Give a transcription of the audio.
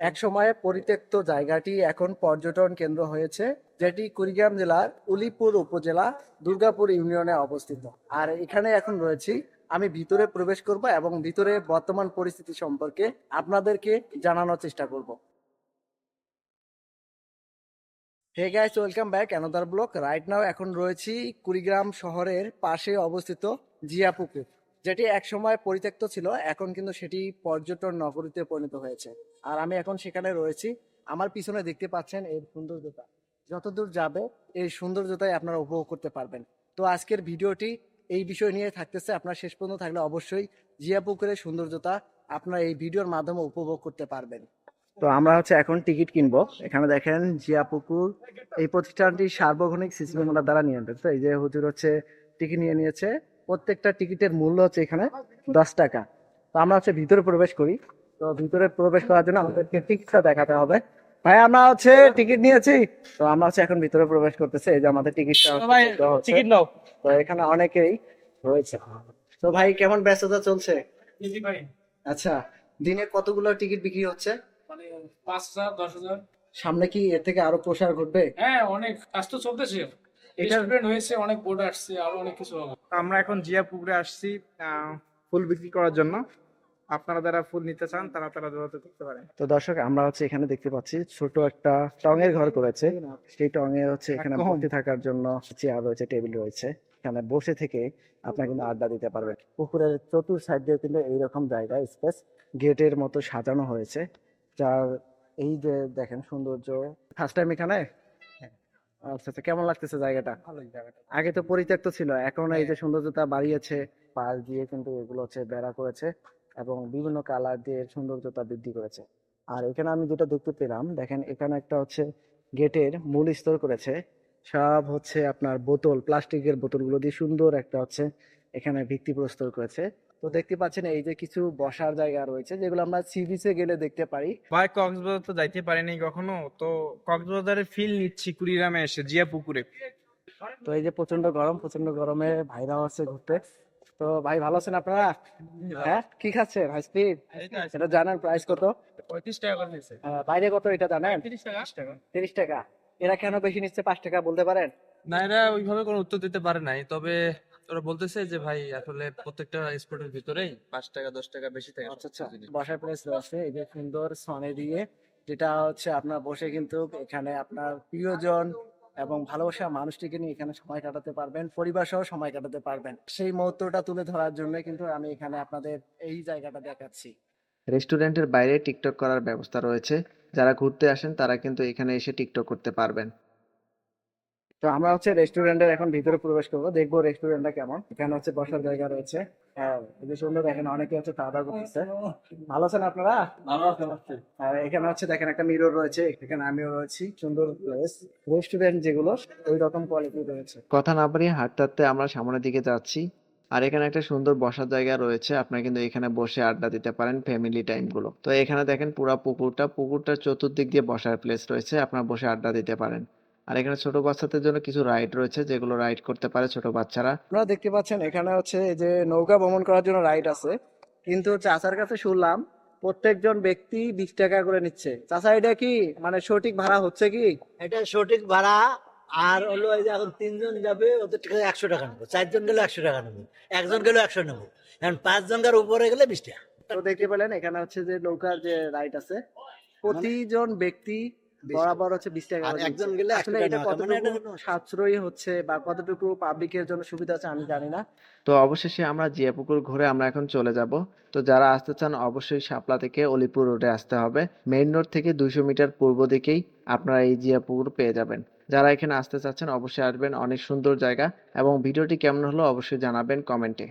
এক সময়ে পরিত্যক্ত জায়গাটি এখন পর্যটন কেন্দ্র হয়েছে, যেটি কুড়িগ্রাম জেলার উলিপুর উপজেলা দুর্গাপুর ইউনিয়নে অবস্থিত। আর এখানে এখন রয়েছি, আমি ভিতরে প্রবেশ করব এবং ভিতরে বর্তমান পরিস্থিতি সম্পর্কে আপনাদেরকে জানানোর চেষ্টা করব। Hey guys, welcome back another blog. Right now এখন রয়েছি কুড়িগ্রাম শহরের পাশে অবস্থিত জিয়া পুকুর, যেটি একসময় পরিত্যক্ত ছিল, এখন কিন্তু সেটি পর্যটন নগরীতে পরিণত হয়েছে। আর আমি এখন সেখানে রয়েছি। আমার পিছনে দেখতে পাচ্ছেন এর সৌন্দর্যতা, যতদূর যাবে এই সৌন্দর্যতাই আপনারা উপভোগ করতে পারবেন। তো আজকের ভিডিওটি এই বিষয় নিয়ে থাকতেছে, আপনারা শেষ পর্যন্ত থাকলে অবশ্যই জিয়া পুকুরের সৌন্দর্যতা আপনারা এই ভিডিওর মাধ্যমে উপভোগ করতে পারবেন। তো আমরা এখন টিকিট কিনবো। এখানে দেখেন জিয়া পুকুর, এই প্রতিষ্ঠানটি সার্বক্ষণিক সিসি ক্যামেরা দ্বারা নিয়ন্ত্রিত। এই যে হুজুর টিকিট নিয়ে নিয়েছে। প্রত্যেকটা টিকিটের মূল্য হচ্ছে এখানে 10 টাকা। তো আমরা ভিতরে প্রবেশ করি। তো ভিতরে প্রবেশ করার জন্য আমাদেরকে টিকিটটা দেখাতে হবে। ভাই, আমরা টিকিট নিয়েছি। তো আমরা এখন ভিতরে প্রবেশ করতেছি। এই যে আমাদের টিকিটটা টিকিট নাও। তো এখানে অনেকেই রয়েছে। তো ভাই, কেমন ব্যস্ততা চলছে? আচ্ছা, দিনে কতগুলো টিকিট বিক্রি হচ্ছে? মানে 5টা 10,000। সামনে কি এর থেকে আরো প্রসার ঘটবে? হ্যাঁ, অনেক কাজ তো চলতেছে। রেস্টুরেন্ট হয়েছে, অনেক বোর্ড আসছে, আরো অনেক কিছু হবে। আমরা এখন জিয়া পুকুরে আসছি ফুল বিক্রি করার জন্য। আপনারা যারা ফুল নিতে চান তারা তারা যোগাযোগ করতে পারেন। তো দর্শক, আমরা এখানে দেখতে পাচ্ছি ছোট একটা টঙের ঘর করেছে। সেই টঙে এখানে বসে থাকার জন্য চেয়ার রয়েছে, টেবিল রয়েছে। এখানে বসে থেকে আপনারা কিন্তু আড্ডা দিতে পারবেন। পুকুরের চতুর সাইড দিয়ে কিন্তু এইরকম জায়গা স্পেস গেটের মতো সাজানো হয়েছে, যার এই যে দেখেন সৌন্দর্য। ফার্স্ট টাইম এখানে? আচ্ছা আচ্ছা, কেমন লাগতেছে জায়গাটা? ভালোই জায়গাটা। আগে তো পরিত্যক্ত ছিল, এখন এই যে সৌন্দর্যতা বাড়িয়েছে। পাশ দিয়ে কিন্তু এগুলো বেড়া করেছে এবং বিভিন্ন কালার দিয়ে সৌন্দর্যতা বৃদ্ধি করেছে। আর এখানে আমি যেটা দেখতে পেলাম, দেখেন এখানে একটা গেটের মূল স্তর করেছে। সব আপনার বোতল, প্লাস্টিকের বোতলগুলো দিয়ে সুন্দর একটা এখানে ভিত্তি প্রস্তর করেছে। তো দেখতে পাচ্ছেন এই যে কিছু বসার জায়গা রয়েছে, যেগুলো আমরা সি বিচে গেলে দেখতে পারি। ভাই, কক্সবাজার তো যাইতে পারিনি কখনো, তো কক্সবাজারের ফিল নিচ্ছি কুড়িগ্রামে এসে জিয়া পুকুরে। তো এই যে প্রচন্ড গরম, প্রচন্ড গরমে ভাইরাও ঘুরতে। তো ভাই, ভালো আছেন আপনারা? হ্যাঁ, কি খাচ্ছেন? আইসক্রিম? এটা জানেন প্রাইস কত? 35 টাকা করে নিয়েছে। বাইরে কত এটা জানেন? 30 টাকা। 30 টাকা। এরা কেন বেশি নিচ্ছে 5 টাকা, বলতে পারেন? না, এরা ওইভাবে কোনো উত্তর দিতে পারে নাই, তবে ওরা বলতেছে যে ভাই আসলে প্রত্যেকটা স্পোর্টের ভিতরেই 5 টাকা 10 টাকা বেশি থাকে। আচ্ছা আচ্ছা, বসার প্লেস রয়েছে এই যে সুন্দর সনে দিয়ে, যেটা আপনার বসে কিন্তু এখানে আপনার প্রিয়জন এবং ভালোবাসা মানুষটিকে নিয়ে এখানে সময় কাটাতে পারবেন, পরিবার সহ সময় কাটাতে পারবেন। সেই মুহূর্তটা তুলে ধরার জন্য কিন্তু আমি এখানে আপনাদের এই জায়গাটা দেখাচ্ছি। রেস্টুরেন্টের বাইরে টিকটক করার ব্যবস্থা রয়েছে। যারা ঘুরতে আসেন তারা কিন্তু এখানে এসে টিকটক করতে পারবেন। তো আমরা রেস্টুরেন্টের এখন ভিতরে প্রবেশ করবো, দেখবো রেস্টুরেন্টটা কেমন। এখানে বসার জায়গা রয়েছে। হ্যাঁ, এই যে সুন্দর, দেখেন অনেকে খাওয়া দাওয়া করতেছে। ভালো আছেন আপনারা? আর এখানে দেখেন একটা মিরর রয়েছে, এখানে আমিও রয়েছি। সুন্দর প্লেস, রেস্টুরেন্ট যেগুলো ওই রকম কোয়ালিটি রয়েছে। কথা না বাড়িয়ে হাঁটতে হাঁটতে আমরা সামনের দিকে যাচ্ছি। আর এখানে একটা সুন্দর বসার জায়গা রয়েছে, আপনারা কিন্তু এখানে বসে আড্ডা দিতে পারেন ফ্যামিলি টাইম গুলো। তো এখানে দেখেন পুরা পুকুরটার চতুর্দিক দিয়ে বসার প্লেস রয়েছে, আপনারা বসে আড্ডা দিতে পারেন। আর এখানে ছোট বাচ্চাদের জন্য কিছু রাইড রয়েছে, যেগুলো রাইড করতে পারে ছোট বাচ্চারা। আপনারা দেখতে পাচ্ছেন এখানে এই যে নৌকা ভ্রমণ করার জন্য রাইড আছে, কিন্তু চাচার কাছে শুনলাম প্রত্যেকজন ব্যক্তি 20 টাকা করে নিচ্ছে। চাচা, এটা কি মানে সঠিক ভাড়া হচ্ছে কি? এটা সঠিক ভাড়া। আর হলো এই যে এখন 3 জন যাবে, ওদের থেকে 100 টাকা নেবো। 4 জন গেলে 100 টাকা নেবো, একজন গেলে 100 নেবো। এখন 5 জনের উপরে গেলে 20 টাকা। তো দেখতে পেলেন এখানে যে নৌকার যে রাইড আছে, প্রতিজন ব্যক্তি বরাবর 20 টাকা আর করে একজন নিচ্ছে। গেলে আসলে 100 এটা টাকা। মানে এটা কতটুকু সাশ্রয়ী হচ্ছে বা কতটুকু পাবলিকের জন্য সুবিধা আছে আমি জানি না। তো অবশেষে আমরা জিয়াপুকুর ঘুরে আমরা এখন চলে যাব। তো যারা আসতে চান অবশ্যই শাপলা থেকে অলিপুর রোডে আসতে হবে। মেইন রোড থেকে 200 মিটার পূর্ব দিকেই আপনারা এই জিয়াপুকুর পেয়ে যাবেন। যারা এখানে আসতে চাচ্ছেন অবশ্যই আসবেন, অনেক সুন্দর জায়গা। এবং ভিডিওটি কেমন হলো অবশ্যই জানাবেন কমেন্টে।